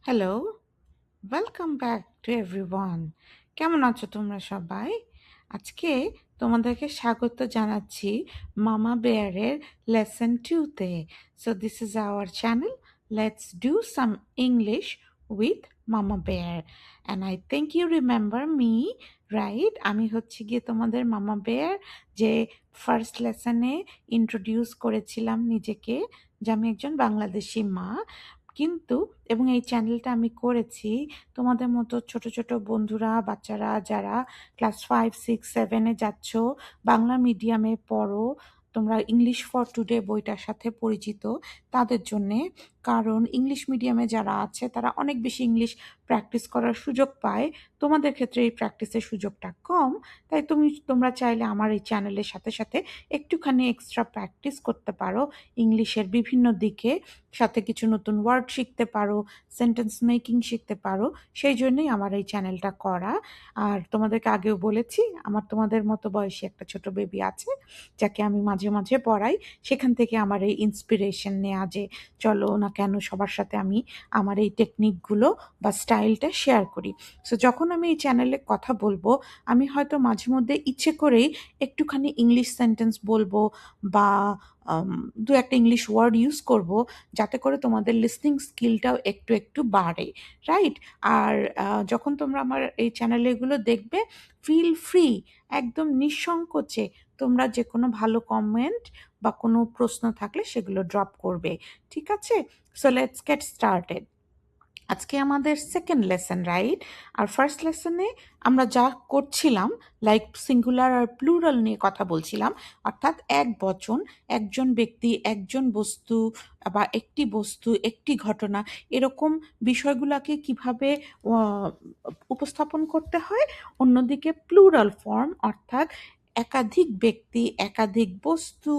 Hello, welcome back to everyone. কেমন আছো তোমরা সবাই? আজকে তোমাদেরকে স্বাগত জানাচ্ছি মামা বেয়ারের লেসন 2-তে। So this is our channel. Let's do some English with Mama Bear. And I think you remember me, right? আমি হচ্ছে গিয়ে তোমাদের মামা বেয়ার, যে ফার্স্ট লেসনে ইন্ট্রোডিউস করেছিলাম নিজেকে, যে আমি একজন বাংলাদেশি মা। কিন্তু এবং এই চ্যানেলটা আমি করেছি তোমাদের মতো ছোট ছোট বন্ধুরা, বাচ্চারা যারা ক্লাস 5, 6, 7-এ যাচ্ছ, বাংলা মিডিয়ামে পড়ো, তোমরা ইংলিশ ফর টুডে বইটার সাথে পরিচিত, তাদের জন্যে। কারণ ইংলিশ মিডিয়ামে যারা আছে তারা অনেক বেশি ইংলিশ প্র্যাকটিস করার সুযোগ পায়, তোমাদের ক্ষেত্রে এই প্র্যাকটিসের সুযোগটা কম। তাই তোমরা চাইলে আমার এই চ্যানেলের সাথে সাথে একটুখানি এক্সট্রা প্র্যাকটিস করতে পারো ইংলিশের বিভিন্ন দিকে, সাথে কিছু নতুন ওয়ার্ড শিখতে পারো, সেন্টেন্স মেকিং শিখতে পারো। সেই জন্যই আমার এই চ্যানেলটা করা। আর তোমাদেরকে আগেও বলেছি, আমার তোমাদের মতো বয়সী একটা ছোট বেবি আছে যাকে আমি মাঝে মাঝে পড়াই। সেখান থেকে আমার এই ইন্সপিরেশন নেওয়া, যে চলো না কেন সবার সাথে আমি আমার এই টেকনিকগুলো বা স্টাইলটা শেয়ার করি। সো যখন আমি এই চ্যানেলে কথা বলবো, আমি হয়তো মাঝে মধ্যে ইচ্ছে করেই একটুখানি ইংলিশ সেন্টেন্স বলবো বা দু একটা ইংলিশ ওয়ার্ড ইউজ করব, যাতে করে তোমাদের লিসনিং স্কিলটাও একটু একটু বাড়ে, রাইট? আর যখন তোমরা আমার এই চ্যানেলে এগুলো দেখবে, ফিল ফ্রি, একদম নিঃসংকোচে তোমরা যে কোনো ভালো কমেন্ট বা কোনো প্রশ্ন থাকলে সেগুলো ড্রপ করবে, ঠিক আছে? So let's get started. আজকে আমাদের সেকেন্ড লেসন, রাইট? আর ফার্স্ট লেসনে আমরা যা করছিলাম, লাইক সিঙ্গুলার আর প্লুরাল নিয়ে কথা বলছিলাম, অর্থাৎ এক বচন, একজন ব্যক্তি, একজন বস্তু বা একটি বস্তু, একটি ঘটনা, এরকম বিষয়গুলোকে কিভাবে উপস্থাপন করতে হয়। অন্যদিকে প্লুরাল ফর্ম, অর্থাৎ একাধিক ব্যক্তি, একাধিক বস্তু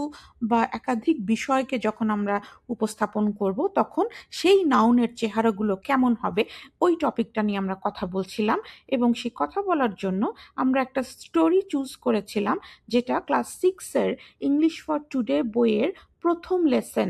বা একাধিক বিষয়কে যখন আমরা উপস্থাপন করব, তখন সেই নাউনের চেহারাগুলো কেমন হবে, ওই টপিকটা নিয়ে আমরা কথা বলছিলাম। এবং সেই কথা বলার জন্য আমরা একটা স্টোরি চুজ করেছিলাম, যেটা ক্লাস 6-এর ইংলিশ ফর টুডে বইয়ের প্রথম লেসন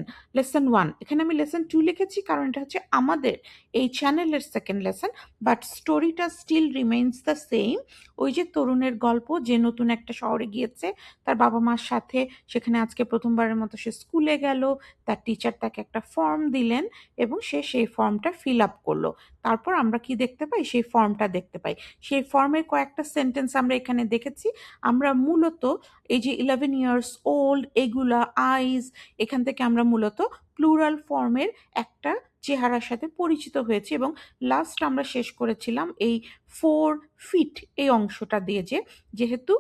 1। এখানে আমি লেসন 2 লিখেছি কারণ এটা হচ্ছে আমাদের এই চ্যানেলের সেকেন্ড লেসন, বাট স্টোরিটা স্টিল রিমেইনস দ্য সেম। ওই যে তরুণের গল্প, যে নতুন একটা শহরে গিয়েছে তার বাবা মার সাথে, সেখানে আজকে প্রথমবারের মতো সে স্কুলে গেল, তার টিচার তাকে একটা ফর্ম দিলেন এবং সে সেই ফর্মটা ফিল আপ করলো। তারপর আমরা কি দেখতে পাই? সেই ফর্মটা দেখতে পাই। সেই ফর্মের কয়েকটা সেন্টেন্স আমরা এখানে দেখেছি। আমরা মূলত এই যে 11 ইয়ার্স ওল্ড, এগুলা, আইজ, এখান থেকে আমরা মূলত প্লুরাল ফর্মের একটা চেহারার সাথে পরিচিত হয়েছি। এবং লাস্ট আমরা শেষ করেছিলাম এই 4 ফিট এই অংশটা দিয়ে, যেহেতু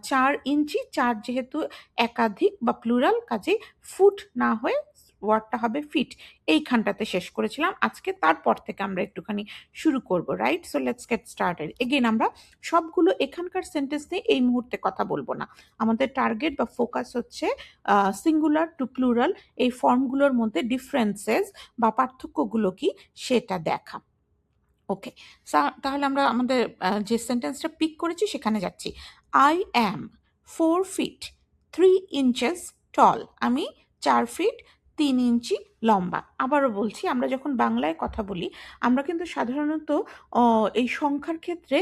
4 ইঞ্চি, 4 যেহেতু একাধিক বা প্লুরাল, কাজেই ফুট না হয়ে ওয়ার্ডটা হবে ফিট, এইখানটাতে শেষ করেছিলাম। আজকে তারপর থেকে আমরা একটুখানি শুরু করব, right? So let's get started again. আমরা সবগুলো এখানকার সেন্টেন্স নিয়ে এই মুহূর্তে কথা বলবো না। আমাদের টার্গেট বা ফোকাস হচ্ছে সিঙ্গুলার টু প্লুরাল এই ফর্মগুলোর মধ্যে ডিফারেন্সেস বা পার্থক্যগুলো কি সেটা দেখা। ওকে, তাহলে আমরা আমাদের যে সেন্টেন্সটা পিক করেছি সেখানে যাচ্ছি। আই অ্যাম 4 ফিট 3 ইঞ্চেস টল। আমি 4 ফিট 3 ইঞ্চি লম্বা। আবারও বলছি, আমরা যখন বাংলায় কথা বলি, আমরা কিন্তু সাধারণত এই সংখ্যার ক্ষেত্রে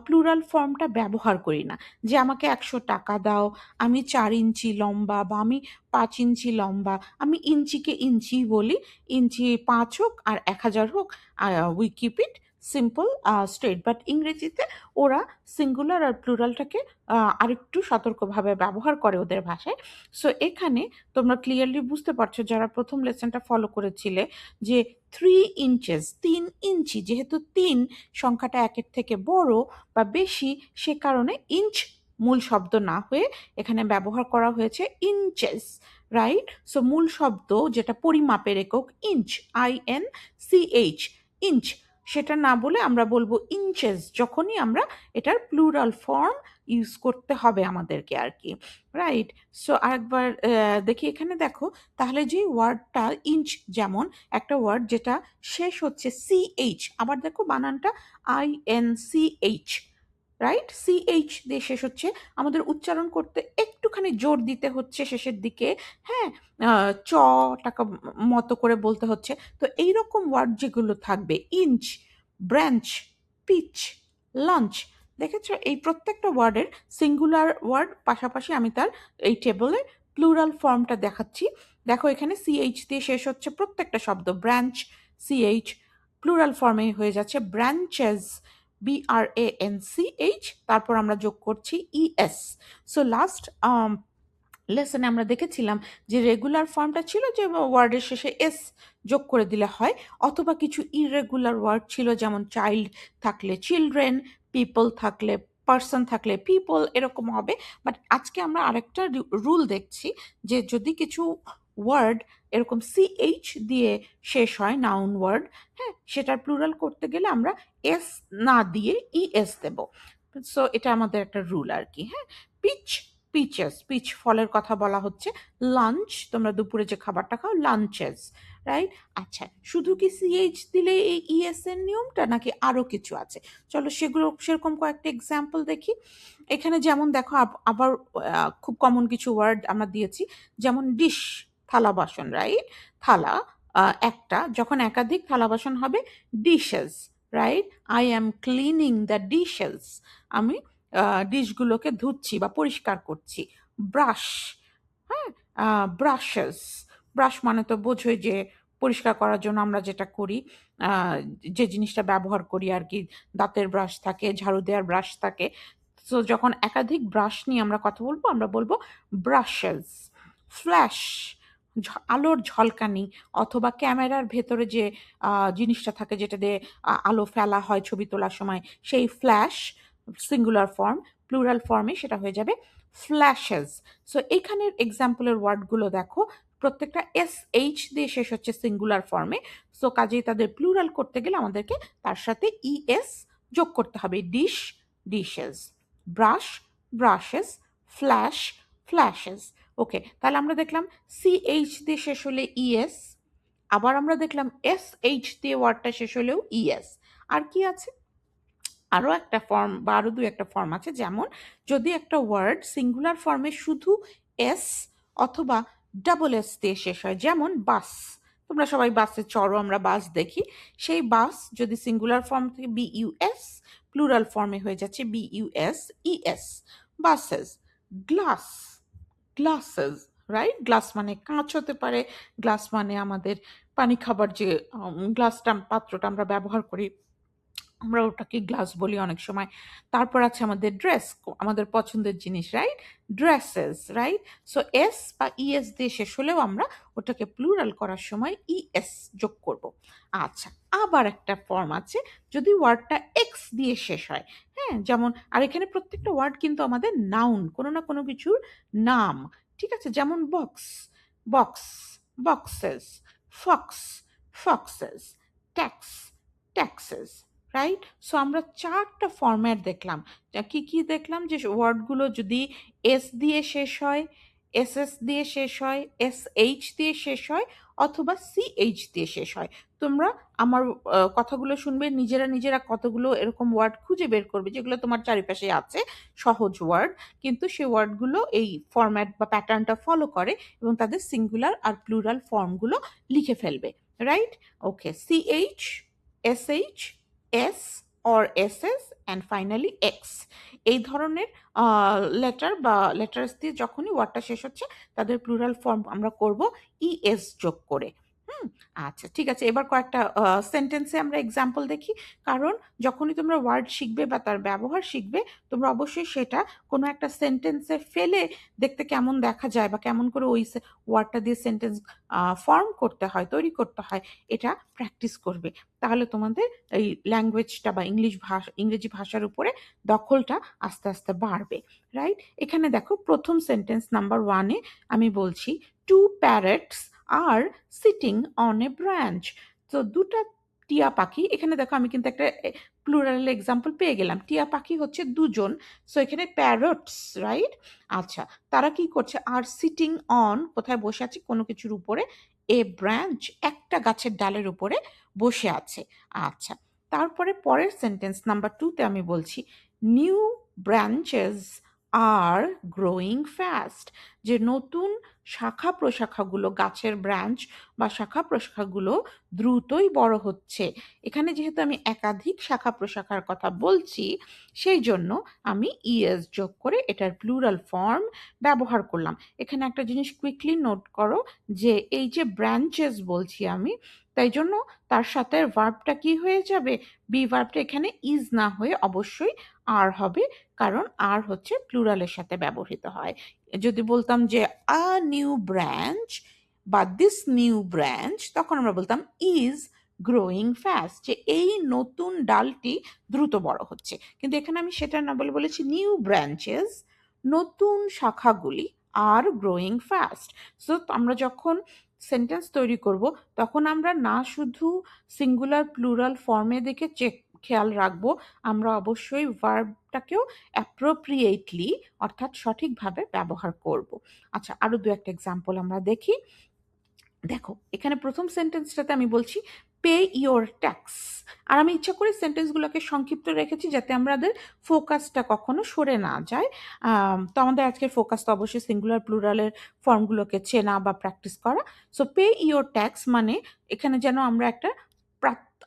প্লুরাল ফর্মটা ব্যবহার করি না, যে আমাকে 100 টাকা দাও, আমি 4 ইঞ্চি লম্বা বা আমি 5 ইঞ্চি লম্বা। আমি ইঞ্চিকে ইঞ্চি বলি, ইঞ্চি 5 হোক আর 1000 হোক, we keep it simple, straight. But ইংরেজিতে ওরা সিঙ্গুলার আর প্লুরালটাকে আরেকটু সতর্কভাবে ব্যবহার করে ওদের ভাষায়। সো এখানে তোমরা ক্লিয়ারলি বুঝতে পারছো যারা প্রথম লেসনটা ফলো করেছিলে, যে 3 ইঞ্চেস 3 ইঞ্চি, যেহেতু 3 সংখ্যাটা একের থেকে বড় বা বেশি, সে কারণে ইঞ্চ মূল শব্দ না হয়ে এখানে ব্যবহার করা হয়েছে ইঞ্চেস, রাইট? সো মূল শব্দ যেটা পরিমাপের একক, ইঞ্চ, INCH, ইঞ্চ, সেটা না বলে আমরা বলবো ইঞ্চেস, যখনই আমরা এটার প্লুরাল ফর্ম ইউজ করতে হবে আমাদেরকে আর কি, রাইট? সো আরেকবার দেখি, এখানে দেখো তাহলে যে ওয়ার্ডটা ইঞ্চ, যেমন একটা ওয়ার্ড যেটা শেষ হচ্ছে CH, আবার দেখো বানানটা INCH, রাইট? CH দিয়ে শেষ হচ্ছে। আমাদের উচ্চারণ করতে একটুখানি জোর দিতে হচ্ছে শেষের দিকে, হ্যাঁ? টাকা মতো করে বলতে হচ্ছে। তো এইরকম ওয়ার্ড যেগুলো থাকবে, ইঞ্চ, ব্রাঞ্চ, পিচ, লঞ্চ, দেখেছো? এই প্রত্যেকটা ওয়ার্ডের সিঙ্গুলার ওয়ার্ড পাশাপাশি আমি তার এই টেবলে প্লুরাল ফর্মটা দেখাচ্ছি। দেখো এখানে CH দিয়ে শেষ হচ্ছে প্রত্যেকটা শব্দ। ব্রাঞ্চ, CH, প্লুরাল ফর্মে হয়ে যাচ্ছে ব্রাঞ্চেস, BRANCH, তারপর আমরা যোগ করছি ES। সো লাস্ট লেসনে আমরা দেখেছিলাম যে রেগুলার ফর্মটা ছিল যে ওয়ার্ডের শেষে এস যোগ করে দিলে হয়, অথবা কিছু ইররেগুলার ওয়ার্ড ছিল, যেমন চাইল্ড থাকলে চিলড্রেন, পিপল থাকলে পার্সন, থাকলে পিপল, এরকম হবে। বাট আজকে আমরা আরেকটা রুল দেখছি যে যদি কিছু ওয়ার্ড এরকম CH দিয়ে শেষ হয়, নাউন ওয়ার্ড, হ্যাঁ, সেটার প্লুরাল করতে গেলে আমরা এস না দিয়ে ES দেব। সো এটা আমাদের একটা রুল আর কি, হ্যাঁ। পিচ, পিচেস, পিচ ফলের কথা বলা হচ্ছে। লাঞ্চ, তোমরা দুপুরে যে খাবারটা খাও, লাঞ্চেস, রাইট? আচ্ছা, শুধু কি CH দিলে এই ES এর নিয়মটা, নাকি আরো কিছু আছে? চলো সেরকম কয়েকটা এক্সাম্পল দেখি। এখানে যেমন দেখো আবার খুব কমন কিছু ওয়ার্ড আমরা দিয়েছি, যেমন ডিশ, থালা বাসন, রাইট? থালা একটা, যখন একাধিক থালা বাসন হবে dishes, right? I am cleaning the dishes, আমি ডিশগুলোকে ধুচ্ছি বা পরিষ্কার করছি। ব্রাশ, হ্যাঁ, ব্রাশেস, ব্রাশ মানে তো বোঝোই যে পরিষ্কার করার জন্য আমরা যেটা করি, যে জিনিসটা ব্যবহার করি আর কি, দাঁতের ব্রাশ থাকে, ঝাড়ু দেওয়ার ব্রাশ থাকে। তো যখন একাধিক ব্রাশ নিয়ে আমরা কথা বলবো, আমরা বলবো ব্রাশেস। ফ্ল্যাশ, আলোর ঝলকানি, অথবা ক্যামেরার ভেতরে যে জিনিসটা থাকে যেটা দিয়ে আলো ফেলা হয় ছবি তোলার সময়, সেই ফ্ল্যাশ, সিঙ্গুলার ফর্ম। প্লুরাল ফর্মে সেটা হয়ে যাবে ফ্ল্যাশেস। সো এইখানের এক্সাম্পলের ওয়ার্ডগুলো দেখো, প্রত্যেকটা SH দিয়ে শেষ হচ্ছে সিঙ্গুলার ফর্মে। সো কাজেই তাদের প্লুরাল করতে গেলে আমাদেরকে তার সাথে ES যোগ করতে হবে। Dish, dishes, brush, brushes, flash, flashes. Okay, তাহলে আমরা দেখলাম CH দিয়ে শেষ হলে ES, আবার আমরা দেখলাম SH দিয়ে ওয়ার্ডটা শেষ হলেও ES। আর কি আছে? আরও একটা ফর্ম বা আরও দু একটা ফর্ম আছে, যেমন যদি একটা ওয়ার্ড সিঙ্গুলার ফর্মে শুধু এস অথবা ডাবল এস দিয়ে শেষ হয়, যেমন বাস, তোমরা সবাই বাসে চড়ো, আমরা বাস দেখি, সেই বাস যদি সিঙ্গুলার ফর্ম থেকে BUS, প্লুরাল ফর্মে হয়ে যাচ্ছে BUSES, buses. Glass, glasses, right? Glass মানে কাঁচ হতে পারে, গ্লাস মানে আমাদের পানি খাবার যে গ্লাসটা, পাত্রটা আমরা ব্যবহার করি, আমরা ওটাকে গ্লাস বলি অনেক সময়। তারপর আছে আমাদের ড্রেস, আমাদের পছন্দের জিনিস, right? Dresses, right? So S বা ইএস দিয়ে শেষ হলেও আমরা ওটাকে প্লুরাল করার সময় ES যোগ করব। আচ্ছা, আবার একটা ফর্ম আছে যদি ওয়ার্ডটা এক্স দিয়ে শেষ হয়, হ্যাঁ, যেমন, আর এখানে প্রত্যেকটা ওয়ার্ড কিন্তু আমাদের নাউন, কোনো না কোনো কিছুর নাম, ঠিক আছে? যেমন box, box, boxes, Fox, foxes, tax, taxes, right? So আমরা চারটা ফরম্যাট দেখলাম। কি কি দেখলাম? যে ওয়ার্ডগুলো যদি এস দিয়ে শেষ হয়, SS দিয়ে শেষ হয়, SH দিয়ে শেষ হয়, অথবা CH দিয়ে শেষ হয়। তোমরা আমার কথাগুলো শুনবে, নিজেরা নিজেরা কতগুলো এরকম ওয়ার্ড খুঁজে বের করবে যেগুলো তোমার চারিপাশে আছে, সহজ ওয়ার্ড, কিন্তু সেই ওয়ার্ডগুলো এই ফরম্যাট বা প্যাটার্নটা ফলো করে এবং তাদের সিঙ্গুলার আর প্লুরাল ফর্মগুলো লিখে ফেলবে, right? Okay, CH, SH, S or SS and finally X, এই ধরনের লেটার বা লেটার্স দিয়ে যখনই ওয়ার্ডটা শেষ হচ্ছে তাদের প্লুরাল ফর্ম আমরা করব ES যোগ করে। হুম, আচ্ছা, ঠিক আছে। এবার কয়েকটা সেন্টেন্সে আমরা এক্সাম্পল দেখি, কারণ যখনই তোমরা ওয়ার্ড শিখবে বা তার ব্যবহার শিখবে, তোমরা অবশ্যই সেটা কোনো একটা সেন্টেন্সে ফেলে দেখতে কেমন দেখা যায় বা কেমন করে ওই ওয়ার্ডটা দিয়ে সেন্টেন্স ফর্ম করতে হয়, তৈরি করতে হয়, এটা প্র্যাকটিস করবে। তাহলে তোমাদের এই ল্যাঙ্গুয়েজটা বা ইংরেজি ভাষার উপরে দখলটা আস্তে আস্তে বাড়বে, রাইট? এখানে দেখো প্রথম সেন্টেন্স নাম্বার 1-এ আমি বলছি, 2 parrots are sitting on a branch. তো দুটা টিয়া পাখি, এখানে দেখো আমি কিন্তু একটা প্লুরাল এক্সাম্পল পেয়ে গেলাম। টিয়া পাখি হচ্ছে দুজন, সো এখানে প্যারটস, রাইট? আচ্ছা, তারা কি করছে? আর সিটিং অন, কোথায় বসে আছে? কোনো কিছুর উপরে, এ ব্রাঞ্চ, একটা গাছের ডালের উপরে বসে আছে। আচ্ছা, তারপরে পরের সেন্টেন্স নাম্বার 2-তে আমি বলছি, নিউ ব্রাঞ্চেস আর গ্রোয়িং ফাস্ট, যে নতুন শাখা প্রশাখাগুলো, গাছের ব্রাঞ্চ বা শাখা প্রশাখাগুলো দ্রুতই বড় হচ্ছে। এখানে যেহেতু আমি একাধিক শাখা প্রশাখার কথা বলছি, সেই জন্য আমি ইএস যোগ করে এটার প্লুরাল ফর্ম ব্যবহার করলাম। এখানে একটা জিনিস কুইকলি নোট করো, যে এই যে ব্রাঞ্চেস বলছি আমি, তাই জন্য তার সাথে ভার্বটা কি হয়ে যাবে, বি ভার্বটা এখানে ইজ না হয়ে অবশ্যই আর হবে, কারণ আর হচ্ছে প্লুরালের সাথে ব্যবহৃত হয়। যদি বলতাম যে আ নিউ ব্রাঞ্চ বা দিস নিউ ব্রাঞ্চ, তখন আমরা বলতাম ইজ গ্রোয়িং ফাস্ট, যে এই নতুন ডালটি দ্রুত বড় হচ্ছে। কিন্তু এখানে আমি সেটা না বলে বলেছি নিউ ব্রাঞ্চেস, নতুন শাখাগুলি আর গ্রোয়িং ফাস্ট। সো আমরা যখন সেন্টেন্স তৈরি করব, তখন আমরা না শুধু সিঙ্গুলার প্লুরাল ফর্মে দেখে খেয়াল রাখবো, আমরা অবশ্যই ভার্বটাকেও অ্যাপ্রোপ্রিয়েটলি অর্থাৎ সঠিকভাবে ব্যবহার করব। আচ্ছা, আরো দু একটা এক্সাম্পল আমরা দেখি। দেখো, এখানে প্রথম সেন্টেন্সটাতে আমি বলছি পে ইওর ট্যাক্স, আর আমি ইচ্ছা করে সেন্টেন্সগুলোকে সংক্ষিপ্ত রেখেছি যাতে আমাদের ফোকাসটা কখনো সরে না যায়। তো আমাদের আজকের ফোকাস তো অবশ্যই সিঙ্গুলার প্লুরালের ফর্মগুলোকে চেনা বা প্র্যাকটিস করা। সো পে ইওর ট্যাক্স মানে এখানে যেন আমরা একটা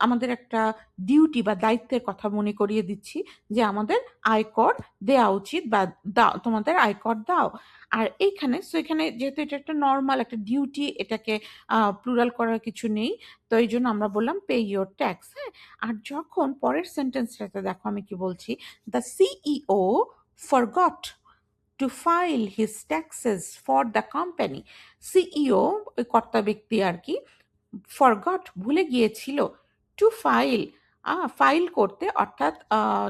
আমাদের একটা ডিউটি বা দায়িত্বের কথা মনে করিয়ে দিচ্ছি, যে আমাদের আয়কর দেওয়া উচিত, বা দাও, তোমাদের আয়কর দাও। আর এইখানে এখানে যেহেতু এটা একটা নর্মাল একটা ডিউটি, এটাকে প্লুরাল করার কিছু নেই, তো এই জন্য আমরা বললাম পে ইওর ট্যাক্স। হ্যাঁ, আর যখন পরের সেন্টেন্সটাতে দেখো আমি কি বলছি, the CEO forgot to file his taxes for the company. CEO ওই কর্তা ব্যক্তি আর কি, ফরগট ভুলে গিয়েছিল, টু ফাইল ফাইল করতে, অর্থাৎ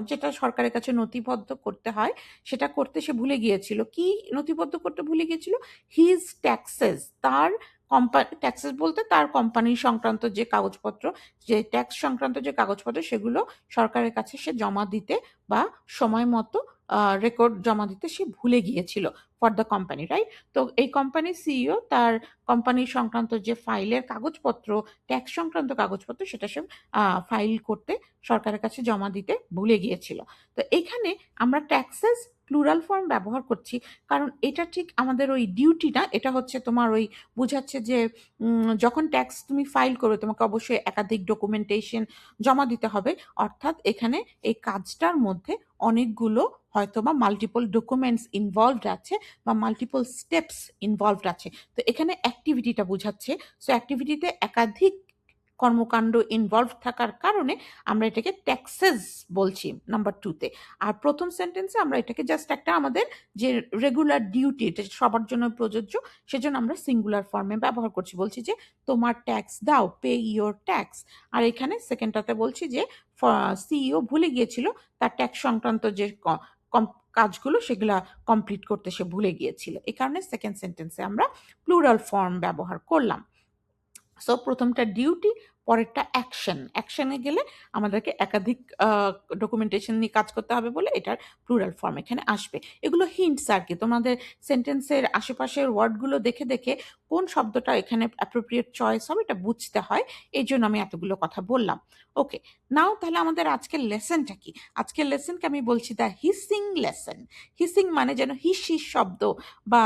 যেটা সরকারের কাছে নথিবদ্ধ করতে হয় সেটা করতে সে ভুলে গিয়েছিল। কি নথিবদ্ধ করতে ভুলে গিয়েছিল? হিজ ট্যাক্সেস, তার কোম্পানি, ট্যাক্সেস বলতে তার কোম্পানি সংক্রান্ত যে কাগজপত্র, যে ট্যাক্স সংক্রান্ত যে কাগজপত্র, সেগুলো সরকারের কাছে সে জমা দিতে বা সময় মতো রেকর্ড জমা দিতে সে ভুলে গিয়েছিল ফর দ্য কোম্পানি, রাইট? তো এই কোম্পানির সিইও তার কোম্পানি সংক্রান্ত যে ফাইলের কাগজপত্র, ট্যাক্স সংক্রান্ত কাগজপত্র, সেটা সে ফাইল করতে সরকারের কাছে জমা দিতে ভুলে গিয়েছিল। তো এখানে আমরা ট্যাক্সেস প্লুরাল ফর্ম ব্যবহার করছি, কারণ এটা ঠিক আমাদের ওই ডিউটি না, এটা হচ্ছে তোমার ওই বোঝাচ্ছে যে যখন ট্যাক্স তুমি ফাইল করবে তোমাকে অবশ্যই একাধিক ডকুমেন্টেশন জমা দিতে হবে, অর্থাৎ এখানে এই কাজটার মধ্যে অনেকগুলো হয়তোবা মাল্টিপল ডকুমেন্টস ইনভলভড আছে বা মাল্টিপল স্টেপস ইনভলভড আছে। তো এখানে অ্যাক্টিভিটিটা বোঝাচ্ছে। সো অ্যাক্টিভিটিতে একাধিক কর্মকাণ্ড ইনভলভ থাকার কারণে আমরা এটাকে ট্যাক্সেস বলছি নাম্বার টুতে। আর প্রথম সেন্টেন্সে আমরা এটাকে জাস্ট একটা আমাদের যে রেগুলার ডিউটি, এটা সবার জন্য প্রযোজ্য, সেজন্য আমরা সিঙ্গুলার ফর্মে ব্যবহার করছি, বলছি যে তোমার ট্যাক্স দাও, পে ইওর ট্যাক্স। আর এখানে সেকেন্ডটাতে বলছি যে সিইও ভুলে গিয়েছিল তার ট্যাক্স সংক্রান্ত যে কাজগুলো সেগুলা কমপ্লিট করতে সে ভুলে গিয়েছিল, এই কারণে সেকেন্ড সেন্টেন্সে আমরা প্লুরাল ফর্ম ব্যবহার করলাম। সো প্রথমটা ডিউটি, পরেরটা অ্যাকশন। অ্যাকশনে গেলে আমাদেরকে একাধিক ডকুমেন্টেশন নিয়ে কাজ করতে হবে বলে এটার প্লুরাল ফর্ম এখানে আসবে। এগুলো হিন্টস আর কি, তোমাদের সেন্টেন্সের আশেপাশের ওয়ার্ডগুলো দেখে দেখে কোন শব্দটা এখানে অ্যাপ্রোপ্রিয়েট চয়েস হবে এটা বুঝতে হয়, এই জন্য আমি এতগুলো কথা বললাম। ওকে, নাও তাহলে আমাদের আজকের লেসনটা কি? আজকের লেসনকে আমি বলছি দ্য হিসিং লেসন। হিসিং মানে যেন হিস হিস শব্দ, বা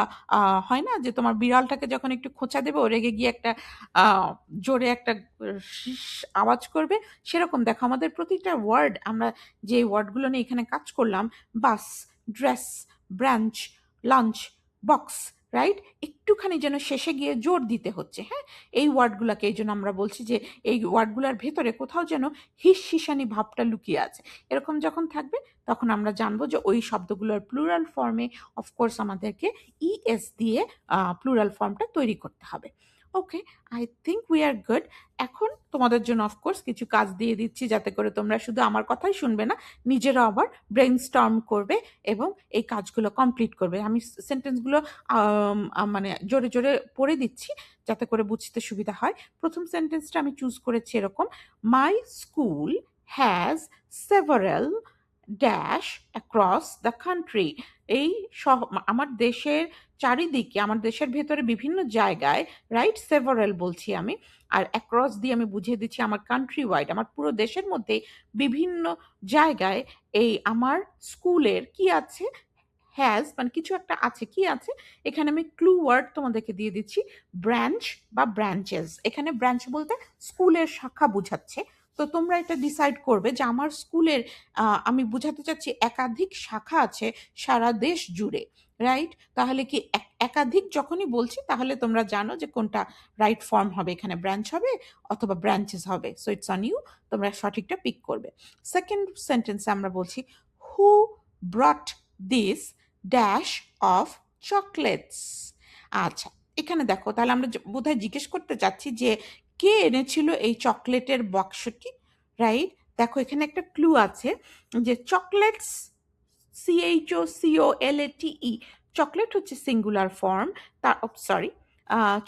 হয় না যে তোমার বিড়ালটাকে যখন একটু খোঁচা দেবে ও রেগে গিয়ে একটা জোরে একটা শিস আওয়াজ করবে, সেরকম দেখো আমাদের প্রতিটা ওয়ার্ড, আমরা যে ওয়ার্ডগুলো নিয়ে এখানে কাজ করলাম, bus, dress, branch, lunch, box, right, একটুখানি যেন শেষে গিয়ে জোর দিতে হচ্ছে। হ্যাঁ, এই ওয়ার্ডগুলোকে এই জন্য আমরা বলছি যে এই ওয়ার্ডগুলোর ভেতরে কোথাও যেন হিস হিসানি ভাবটা লুকিয়ে আছে। এরকম যখন থাকবে তখন আমরা জানবো যে ওই শব্দগুলোর প্লুরাল ফর্মে অফকোর্স আমাদেরকে ইএস দিয়ে প্লুরাল ফর্মটা তৈরি করতে হবে। Okay, I think we are good. এখন তোমাদের জন্য অফকোর্স কিছু কাজ দিয়ে দিচ্ছি, যাতে করে তোমরা শুধু আমার কথাই শুনবে না, নিজেরাও আবার ব্রেইনস্টর্ম করবে এবং এই কাজগুলো কমপ্লিট করবে। আমি সেন্টেন্সগুলো মানে জোরে জোরে পড়ে দিচ্ছি যাতে করে বুঝতে সুবিধা হয়। প্রথম সেন্টেন্সটা আমি চুজ করেছি এরকম, my school has several dash across the country. এই সহ আমার দেশের চারিদিকে, আমার দেশের ভেতরে বিভিন্ন জায়গায়, রাইট, সেভারাল বলছি আমি, আর অ্যাক্রস দিয়ে আমি বুঝিয়ে দিচ্ছি আমার কান্ট্রি ওয়াইড, আমার পুরো দেশের মধ্যে বিভিন্ন জায়গায় এই আমার স্কুলের কি আছে, হ্যাজ মানে কিছু একটা আছে, কি আছে, এখানে আমি ক্লু ওয়ার্ড তোমাদেরকে দিয়ে দিচ্ছি, ব্রাঞ্চ বা ব্রাঞ্চেস। এখানে ব্রাঞ্চ বলতে স্কুলের শাখা বোঝাচ্ছে। তো তোমরা এটা ডিসাইড করবে যে আমার স্কুলের আমি বোঝাতে চাচ্ছি একাধিক শাখা আছে সারা দেশ জুড়ে, রাইট? তাহলে কি একাধিক যখনই বলছি তাহলে তোমরা জানো যে কোনটা রাইট ফর্ম হবে, এখানে ব্রাঞ্চ হবে অথবা ব্রাঞ্চেস হবে। সো ইটস অন ইউ, তোমরা সঠিকটা পিক করবে। সেকেন্ড সেন্টেন্সে আমরা বলছি who brought this dash of chocolates. আচ্ছা, এখানে দেখো, তাহলে আমরা বোধহয় জিজ্ঞেস করতে চাচ্ছি যে কে এনেছিল এই চকলেটের বাক্সটি, রাইট? দেখো এখানে একটা ক্লু আছে যে চকলেটস, CHOCOLATE, চকলেট হচ্ছে সিঙ্গুলার ফর্ম, তার সরি,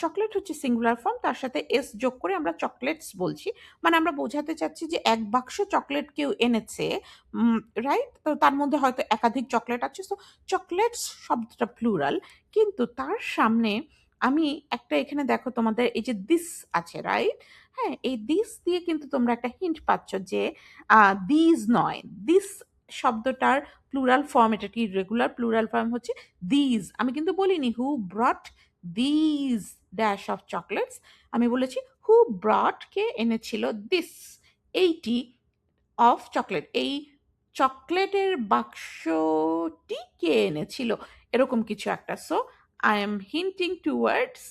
চকলেট হচ্ছে সিঙ্গুলার ফর্ম, তার সাথে এস যোগ করে আমরা চকলেটস বলছি। মানে আমরা বোঝাতে চাচ্ছি যে এক বাক্স চকলেট কেউ এনেছে, রাইট? তো তার মধ্যে হয়তো একাধিক চকলেট আছে, সো চকলেটস শব্দটা প্লুরাল। কিন্তু তার সামনে আমি একটা, এখানে দেখো তোমাদের এই যে দিস আছে, রাইট? হ্যাঁ, এই দিস দিয়ে কিন্তু তোমরা একটা হিন্ট পাচ্ছ যে দিজ নয়, দিস শব্দটার প্লুরাল ফর্ম, এটা কি রেগুলার প্লুরাল ফর্ম হচ্ছে দিজ। আমি কিন্তু বলিনি who brought these dash of chocolates, আমি বলেছি হু ব্রট, কে এনেছিল, দিস, এইটি অফ চকলেট, এই চকলেটের বাক্সটি কে এনেছিল, এরকম কিছু একটা। So I am hinting towards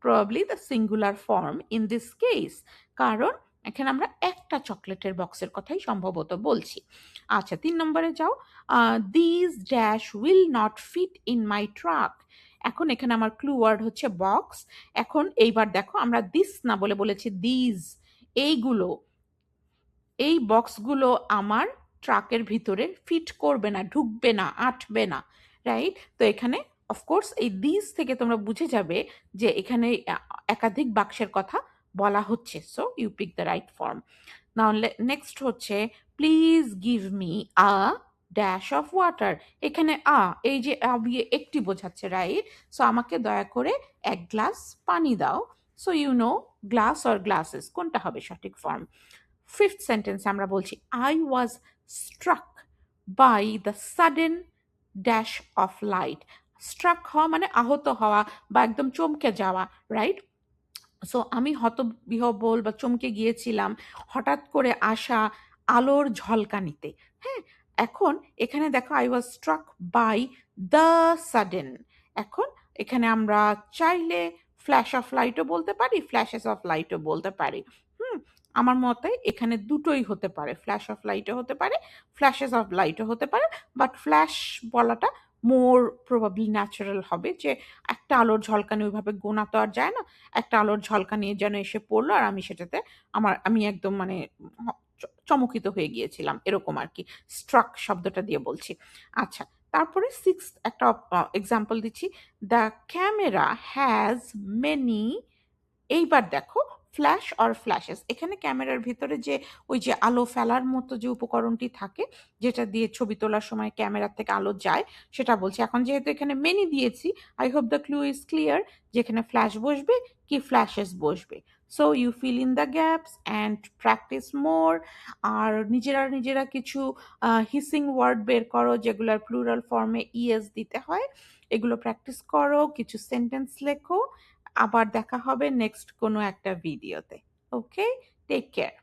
probably the singular form in this case, কারণ এখানে আমরা একটা চকলেটের বক্সের কথাই সম্ভবত বলছি। আচ্ছা, 3 নম্বরে যাও। This dash will not fit in my truck. এখন এখানে আমার ক্লু ওয়ার্ড হচ্ছে বক্স। এখন এইবার দেখো, আমরা দিস না বলে বলেছি দিজ, এইগুলো, এই বক্সগুলো আমার ট্রাকের ভিতরে ফিট করবে না, ঢুকবে না, আঁটবে না, রাইট? তো এখানে অফকোর্স এই দিস থেকে তোমরা বুঝে যাবে যে এখানে একাধিক বাক্সের কথা বলা হচ্ছে। So you pick the right form. Now next হচ্ছে please give me a dash of water. এখানে এই যে দিয়ে একটি বোঝাচ্ছে, রাইট? সো আমাকে দয়া করে এক গ্লাস পানি দাও। So you know glass or glasses কোনটা হবে সঠিক ফর্ম। ফিফথ সেন্টেন্সে আমরা বলছি I was struck by the sudden dash of light. Struck হওয়া মানে আহত হওয়া বা একদম চমকে যাওয়া, রাইট? সো আমি হতবিহ্বল বা চমকে গিয়েছিলাম হঠাৎ করে আসা আলোর ঝলকানিতে। হ্যাঁ, এখন এখানে দেখো I was struck by the sudden. এখন এখানে আমরা চাইলে ফ্ল্যাশ অফ লাইটও বলতে পারি, ফ্ল্যাশেস অফ লাইটও বলতে পারি। হুম, আমার মতে এখানে দুটোই হতে পারে, ফ্ল্যাশ অফ লাইটও হতে পারে, ফ্ল্যাশেস অফ লাইটও হতে পারে, বাট ফ্ল্যাশ বলাটা মোর প্রবাবলি ন্যাচারাল হবে, যে একটা আলোর ঝলকানি ওইভাবে গোনা তো আর যায় না, একটা আলোর ঝলকানি যেন এসে পড়লো আর আমি সেটাতে আমি একদম মানে চমকিত হয়ে গিয়েছিলাম, এরকম আর কি, স্ট্রাক শব্দটা দিয়ে বলছি। আচ্ছা, তারপরে সিক্স একটা এক্সাম্পল দিচ্ছি, দ্য ক্যামেরা হ্যাজ মেনি। এইবার দেখো ফ্ল্যাশ অর ফ্ল্যাশেস, এখানে ক্যামেরার ভিতরে যে ওই যে আলো ফেলার মতো যে উপকরণটি থাকে, যেটা দিয়ে ছবি তোলার সময় ক্যামেরার থেকে আলো যায়, সেটা বলছি। এখন যেহেতু এখানে মেনি দিয়েছি, I hope the clue is clear, যেখানে ফ্ল্যাশ বসবে কি ফ্ল্যাশেস বসবে। So you fill in the gaps and practise more. আর নিজেরা কিছু হিসিং ওয়ার্ড বের করো যেগুলোর প্লুরাল ফর্মে ইএস দিতে হয়, এগুলো প্র্যাকটিস করো, কিছু সেন্টেন্স লেখো। আবার দেখা হবে নেক্সট কোনো একটা ভিডিওতে। ওকে, টেক কেয়ার।